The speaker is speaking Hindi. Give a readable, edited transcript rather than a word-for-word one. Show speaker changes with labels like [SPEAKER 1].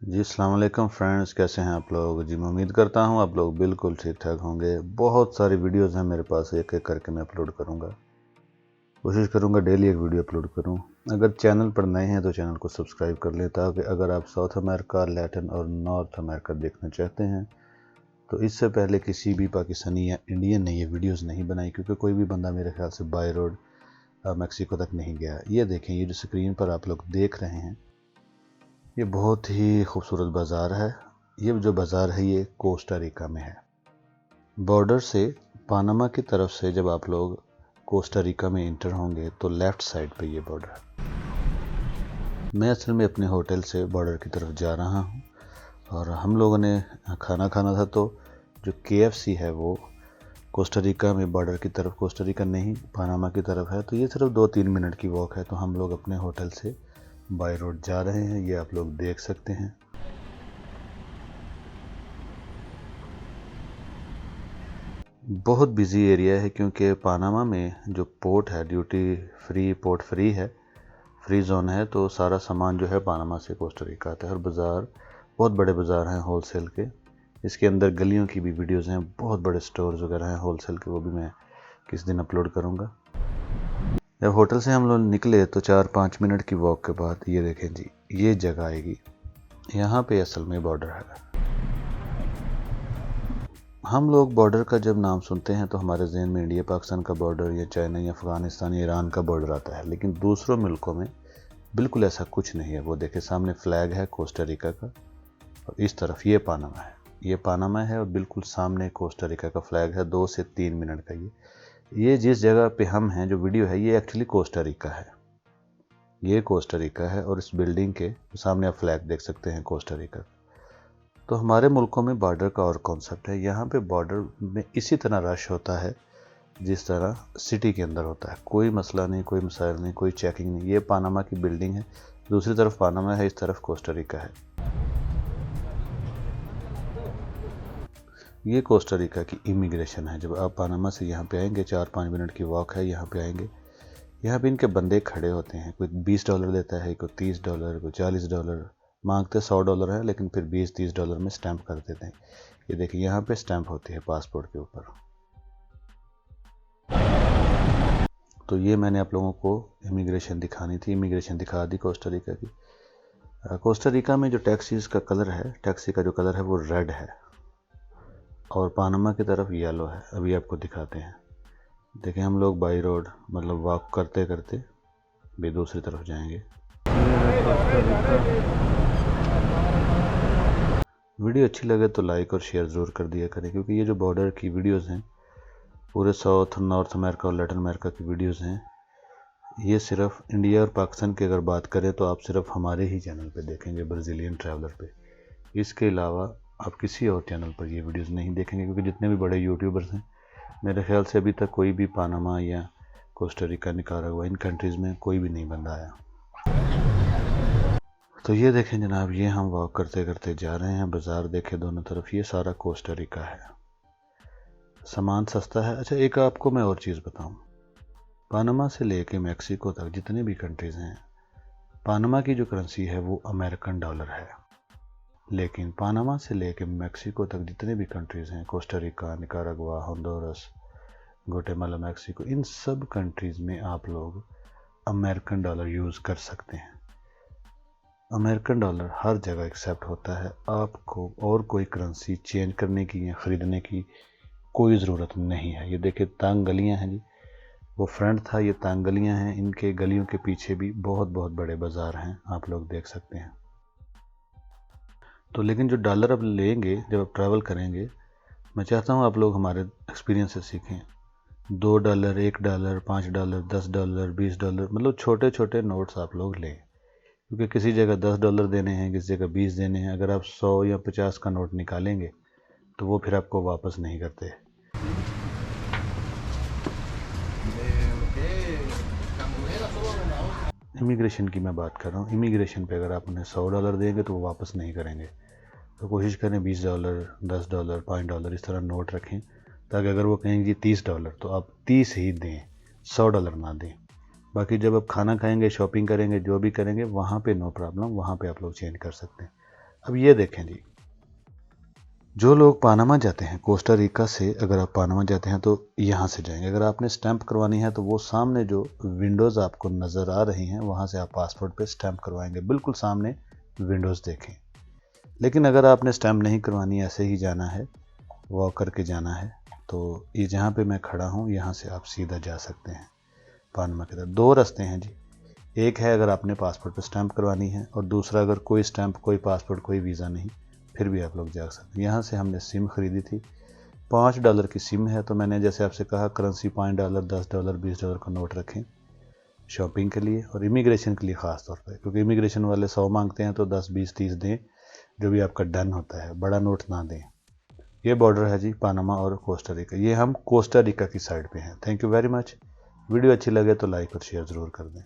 [SPEAKER 1] जी अस्सलाम वालेकुम फ्रेंड्स, कैसे हैं आप लोग। जी मैं उम्मीद करता हूं आप लोग बिल्कुल ठीक ठाक होंगे। बहुत सारी वीडियोस हैं मेरे पास, एक एक करके मैं अपलोड करूंगा। कोशिश करूंगा डेली एक वीडियो अपलोड करूं। अगर चैनल पर नए हैं तो चैनल को सब्सक्राइब कर लें, ताकि अगर आप साउथ अमेरिका, लैटिन और नॉर्थ अमेरिका देखना चाहते हैं तो इससे पहले किसी भी पाकिस्तानी या इंडियन ने ये वीडियोज़ नहीं बनाई, क्योंकि कोई भी बंदा मेरे ख्याल से बाई रोड मैक्सिको तक नहीं गया। ये देखें, ये जो स्क्रीन पर आप लोग देख रहे हैं ये बहुत ही खूबसूरत बाज़ार है। ये जो बाज़ार है ये कोस्टा रिका में है। बॉर्डर से पानामा की तरफ से जब आप लोग कोस्टा रिका में इंटर होंगे तो लेफ़्ट साइड पे ये बॉर्डर है। मैं असल में अपने होटल से बॉर्डर की तरफ जा रहा हूँ और हम लोगों ने खाना खाना था, तो जो KFC है वो कोस्टा रिका में बॉर्डर की तरफ, कोस्टा रिका नहीं पानामा की तरफ है। तो ये सिर्फ 2-3 मिनट की वॉक है। तो हम लोग अपने होटल से बाय रोड जा रहे हैं, ये आप लोग देख सकते हैं। बहुत बिजी एरिया है, क्योंकि पानामा में जो पोर्ट है ड्यूटी फ्री, पोर्ट फ्री है, फ्री जोन है। तो सारा सामान जो है पानामा से कोस्टा रिका आता है। और बाज़ार बहुत बड़े बाज़ार हैं होलसेल के। इसके अंदर गलियों की भी वीडियोज़ हैं, बहुत बड़े स्टोर्स वगैरह हैं होलसेल के, वो भी मैं किस दिन अपलोड करूँगा। जब होटल से हम लोग निकले तो 4-5 मिनट की वॉक के बाद ये देखें जी, ये जगह आएगी। यहाँ पे असल में बॉर्डर है। हम लोग बॉर्डर का जब नाम सुनते हैं तो हमारे जहन में इंडिया पाकिस्तान का बॉर्डर या चाइना या अफ़गानिस्तान या ईरान का बॉर्डर आता है, लेकिन दूसरों मुल्कों में बिल्कुल ऐसा कुछ नहीं है। वो देखे सामने फ्लैग है कोस्टा रिका का, और इस तरफ ये पानामा है। ये पानामा है और बिल्कुल सामने कोस्टा रिका का फ्लैग है। 2 से 3 मिनट का ये जिस जगह पे हम हैं, जो वीडियो है, ये एक्चुअली कोस्टा रिका है। ये कोस्टा रिका है और इस बिल्डिंग के सामने आप फ्लैग देख सकते हैं कोस्टा रिका। तो हमारे मुल्कों में बॉर्डर का और कॉन्सेप्ट है। यहाँ पे बॉर्डर में इसी तरह रश होता है जिस तरह सिटी के अंदर होता है। कोई मसला नहीं, कोई मसाइल नहीं, कोई चेकिंग नहीं। ये पानामा की बिल्डिंग है, दूसरी तरफ पानामा है, इस तरफ कोस्टा रिका है। ये कोस्टा रिका की इमिग्रेशन है। जब आप पानामा से यहाँ पे आएंगे, 4-5 मिनट की वॉक है, यहाँ पे आएंगे, यहाँ पे इनके बंदे खड़े होते हैं। कोई $20 देता है, कोई $30, कोई $40, मांगते $100 है, लेकिन फिर $20-30 में स्टैंप कर देते हैं। ये देखिए, यहाँ पे स्टैंप होती है पासपोर्ट के ऊपर। तो ये मैंने आप लोगों को इमिग्रेशन दिखानी थी, इमिग्रेशन दिखा दी कोस्टा रिका की। कोस्टा रिका में जो टैक्सीज का कलर है, टैक्सी का जो कलर है वो रेड है, और पानामा की तरफ येलो है। अभी आपको दिखाते हैं। देखें, हम लोग बाई रोड मतलब वॉक करते करते भी दूसरी तरफ जाएंगे। वीडियो अच्छी लगे तो लाइक और शेयर ज़रूर कर दिया करें, क्योंकि ये जो बॉर्डर की वीडियोज़ हैं, पूरे साउथ नॉर्थ अमेरिका और लैटिन अमेरिका की वीडियोज़ हैं। ये सिर्फ इंडिया और पाकिस्तान की अगर बात करें तो आप सिर्फ हमारे ही चैनल पे देखेंगे, ब्राज़ीलियन ट्रैवलर पे। इसके अलावा आप किसी और चैनल पर ये वीडियोज़ नहीं देखेंगे, क्योंकि जितने भी बड़े यूट्यूबर्स हैं, मेरे ख्याल से अभी तक कोई भी पानामा या कोस्टा रिका, निकारागुआ, इन कंट्रीज़ में कोई भी नहीं बंदा आया। तो ये देखें जनाब, ये हम वॉक करते करते जा रहे हैं। बाज़ार देखें दोनों तरफ, ये सारा कोस्टा रिका है। सामान सस्ता है। अच्छा, एक आपको मैं और चीज़ बताऊं, पानामा से लेके मैक्सिको तक जितने भी कंट्रीज़ हैं, पानामा की जो करेंसी है वो अमेरिकन डॉलर है। लेकिन पानामा से लेके मैक्सिको तक जितने भी कंट्रीज़ हैं, Costa Rica, Nicaragua, Honduras, Guatemala, Mexico, इन सब कंट्रीज़ में आप लोग अमेरिकन डॉलर यूज़ कर सकते हैं। अमेरिकन डॉलर हर जगह एक्सेप्ट होता है। आपको और कोई करेंसी चेंज करने की या ख़रीदने की कोई ज़रूरत नहीं है। ये देखिए, तंग गलियां हैं जी, वो फ्रंट था, ये तंग गलियां हैं। इनके गलियों के पीछे भी बहुत बहुत बड़े बाज़ार हैं, आप लोग देख सकते हैं। तो लेकिन जो डॉलर अब लेंगे, जब आप ट्रैवल करेंगे, मैं चाहता हूँ आप लोग हमारे एक्सपीरियंस से सीखें। $2, $1, $5, $10, $20, मतलब छोटे छोटे नोट्स आप लोग लें, क्योंकि किसी जगह $10 देने हैं, किसी जगह 20 देने हैं। अगर आप 100 या 50 का नोट निकालेंगे तो वो फिर आपको वापस नहीं करते। इमिग्रेशन की मैं बात कर रहा हूँ। इमिग्रेशन पे अगर आप उन्हें $100 देंगे तो वो वापस नहीं करेंगे। तो कोशिश करें $20, $10, $5 इस तरह नोट रखें, ताकि अगर वो कहेंगे $30 तो आप 30 ही दें, $100 ना दें। बाकी जब आप खाना खाएंगे, शॉपिंग करेंगे, जो भी करेंगे, वहाँ पे नो प्रॉब्लम, वहाँ पे आप लोग चेंज कर सकते हैं। अब ये देखें जी, जो लोग पानामा जाते हैं कोस्टा रिका से, अगर आप पानामा जाते हैं तो यहाँ से जाएंगे। अगर आपने स्टैंप करवानी है तो वो सामने जो विंडोज़ आपको नज़र आ रही हैं वहाँ से आप पासपोर्ट पे स्टैंप करवाएंगे, बिल्कुल सामने विंडोज़ देखें। लेकिन अगर आपने स्टैंप नहीं करवानी, ऐसे ही जाना है, वॉक करके जाना है, तो ये जहाँ पे मैं खड़ा हूँ यहाँ से आप सीधा जा सकते हैं पानामा की तरफ। दो रास्ते हैं जी, एक है अगर आपने पासपोर्ट पे स्टैंप करवानी है, और दूसरा अगर कोई स्टैंप, कोई पासपोर्ट, कोई वीज़ा नहीं, फिर भी आप लोग जा सकते हैं। यहाँ से हमने सिम खरीदी थी, $5 की सिम है, तो मैंने जैसे आपसे कहा करेंसी $5, $10, $20 का नोट रखें शॉपिंग के लिए और इमिग्रेशन के लिए ख़ास तौर पर, क्योंकि इमिग्रेशन वाले 100 मांगते हैं तो 10, 20, 30 दें, जो भी आपका डन होता है, बड़ा नोट ना दें। ये बॉर्डर है जी पानामा और कोस्टा रिका, ये हम कोस्टा रिका की साइड पे हैं। Thank you very much. Video अच्छी लगे तो लाइक और शेयर ज़रूर कर दें।